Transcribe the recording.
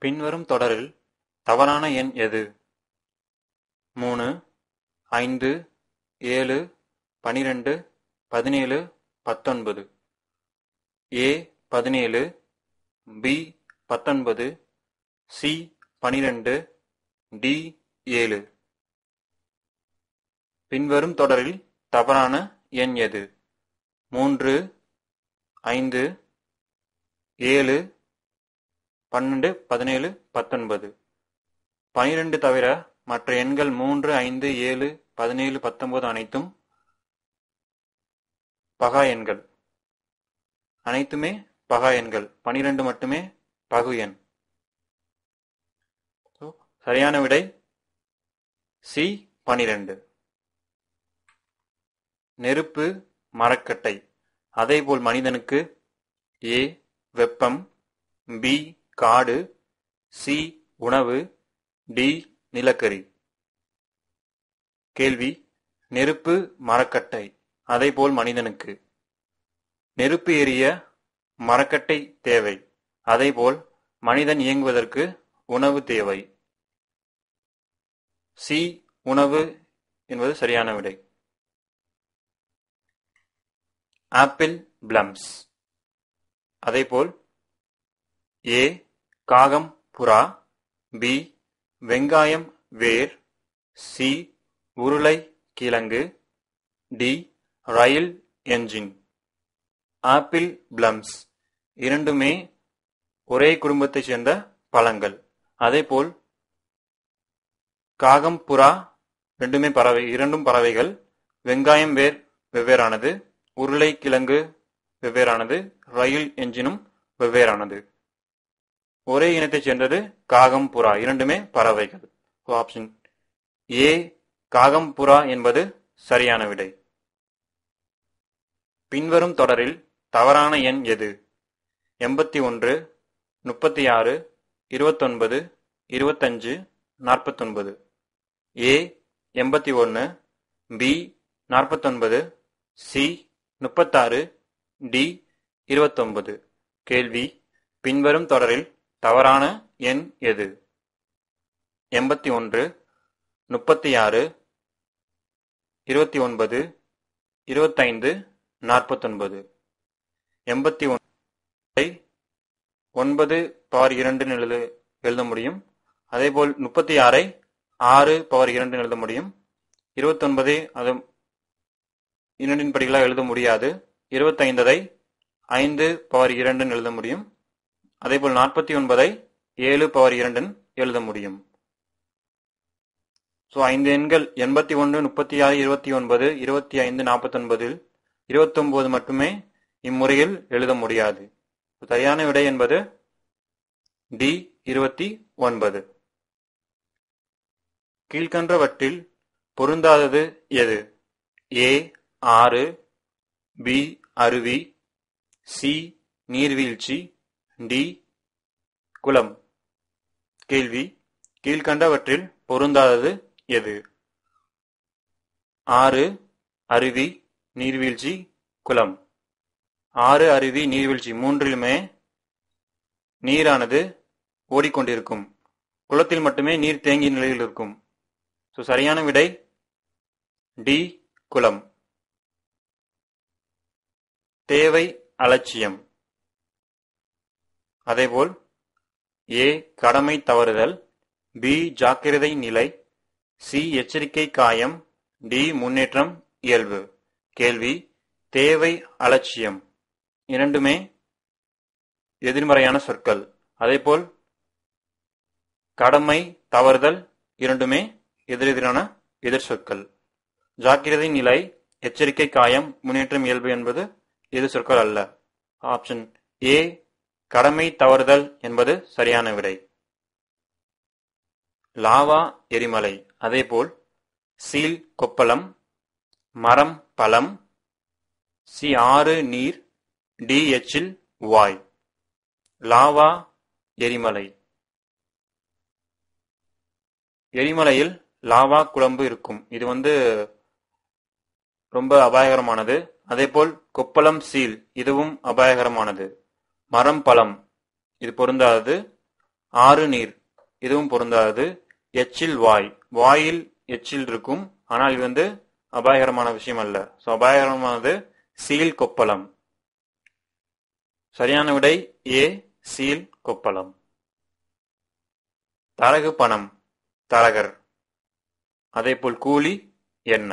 பின்வரும் தொடரில் தவறான எண் எது? 3, 5, 7, 12, 17, 19. A 17, B 19, C 12, D 7. பின்வரும் தொடரில் தவறான எண் எது? 3, 5, 7, 12, 17, 19. 12 தவிர மற்ற எண்கள் 3, 5, 7, 17, 19 அனைத்தும் பகா எண்கள். அனைத்துமே பகா எண்கள். 12 மட்டுமே பகு எண். சரியான விடை சி 12. நெருப்பு மரக்கட்டை. அதேபோல் மனிதனுக்கு ஏ வெப்பம், பி காடு, சி உணவு, டி நிலக்கரி. கேள்வி: நெருப்பு மரக்கட்டை. அதேபோல் மனிதனுக்கு நெருப்பு எரிய மரக்கட்டை தேவை. அதேபோல் மனிதன் இயங்குவதற்கு உணவு தேவை. சி உணவு என்பது சரியான விடை. Apple plums. அதேபோல் ஏ காகம் புறா, பி வெங்காயம் வேர், சி உருளை கிழங்கு, டி ரயில் என்ஜின். ஆப்பிள் பிளம்ஸ் இரண்டுமே ஒரே குடும்பத்தைச் சேர்ந்த பழங்கள். அதேபோல் காகம் புறா இரண்டும் பறவைகள். வெங்காயம் வேர் வெவ்வேறானது, உருளை கிழங்கு வெவ்வேறானது, ரயில் என்ஜினும் வெவ்வேறானது. ஒரே இனத்தைச் சேர்ந்தது காகம் புறா, இரண்டுமே பறவைகள். ஆப்ஷன் ஏ காகம் புறா என்பது சரியான விடை. பின்வரும் தொடரில் தவறான எண் எது? 81, 36, 29, 25, 49. ஏ 81, பி 49, சி 36, டி 29. கேள்வி: பின்வரும் தொடரில் தவறான எண் எது? 81, 36, 29, 25, 49. 81 9/2 எழுத முடியும். அதேபோல் 36 6/2 எழுத முடியும். 29 அது இரண்டின் படிகளாக எழுத முடியாது. 25 5/2 எழுத முடியும். அதேபோல் 49 7/2 எழுத முடியும். 5 எண்கள் 81, 36, 29, 25, 49 29 மட்டுமே இம்முறையில் எழுத முடியாது. சரியான விடை என்பது டி 29. கீழ்கண்டவற்றில் பொருந்தாதது எது? ஏ ஆறு, பி அருவி, சி நீர்வீழ்ச்சி, டி குளம். கேள்வி: கீழ்கண்டவற்றில் பொருந்தாதது எது? ஆறு, அருவி, நீர்வீழ்ச்சி, குளம். ஆறு, அருவி, நீர்வீழ்ச்சி மூன்றிலுமே நீரானது ஓடிக்கொண்டிருக்கும். குளத்தில் மட்டுமே நீர் தேங்கிய நிலையில் இருக்கும். சரியான விடை டி குளம். தேவை அலட்சியம். அதேபோல் ஏ கடமை தவறுதல், பி ஜாக்கிரதை நிலை, சி எச்சரிக்கை காயம், டி முன்னேற்றம் இயல்பு. கேள்வி: தேவை அலட்சியம் இரண்டுமே எதிர்மறையான சொற்கள். அதேபோல் கடமை தவறுதல் இரண்டுமே எதிரெதிரான எதிர் சொற்கள். ஜாக்கிரதை நிலை, எச்சரிக்கை காயம், முன்னேற்றம் இயல்பு என்பது எதிர் சொற்கள் அல்ல. ஆப்ஷன் ஏ கடமை தவறுதல் என்பது சரியான விடை. லாவா எரிமலை. அதேபோல் சீல் கொப்பளம், மரம் பழம், சி ஆறு நீர், டி எச்சில் வாய். லாவா எரிமலை. எரிமலையில் லாவா குழம்பு இருக்கும். இது ரொம்ப அபாயகரமானது. அதேபோல் கொப்பளம் சீல் இதுவும் அபாயகரமானது. மரம் பழம் இது பொருந்தாதது. ஆறு நீர், இதுவும் பொருந்தாது. எச்சில் வாய், வாயில் எச்சில் இருக்கும், ஆனால் இது வந்து அபாயகரமான விஷயம் அல்ல. ஸோ அபாயகரமானது சீல் கொப்பளம். சரியான விடை ஏ, சீல் கொப்பளம். தரகு பணம், தரகர். அதேபோல் கூலி என்ன?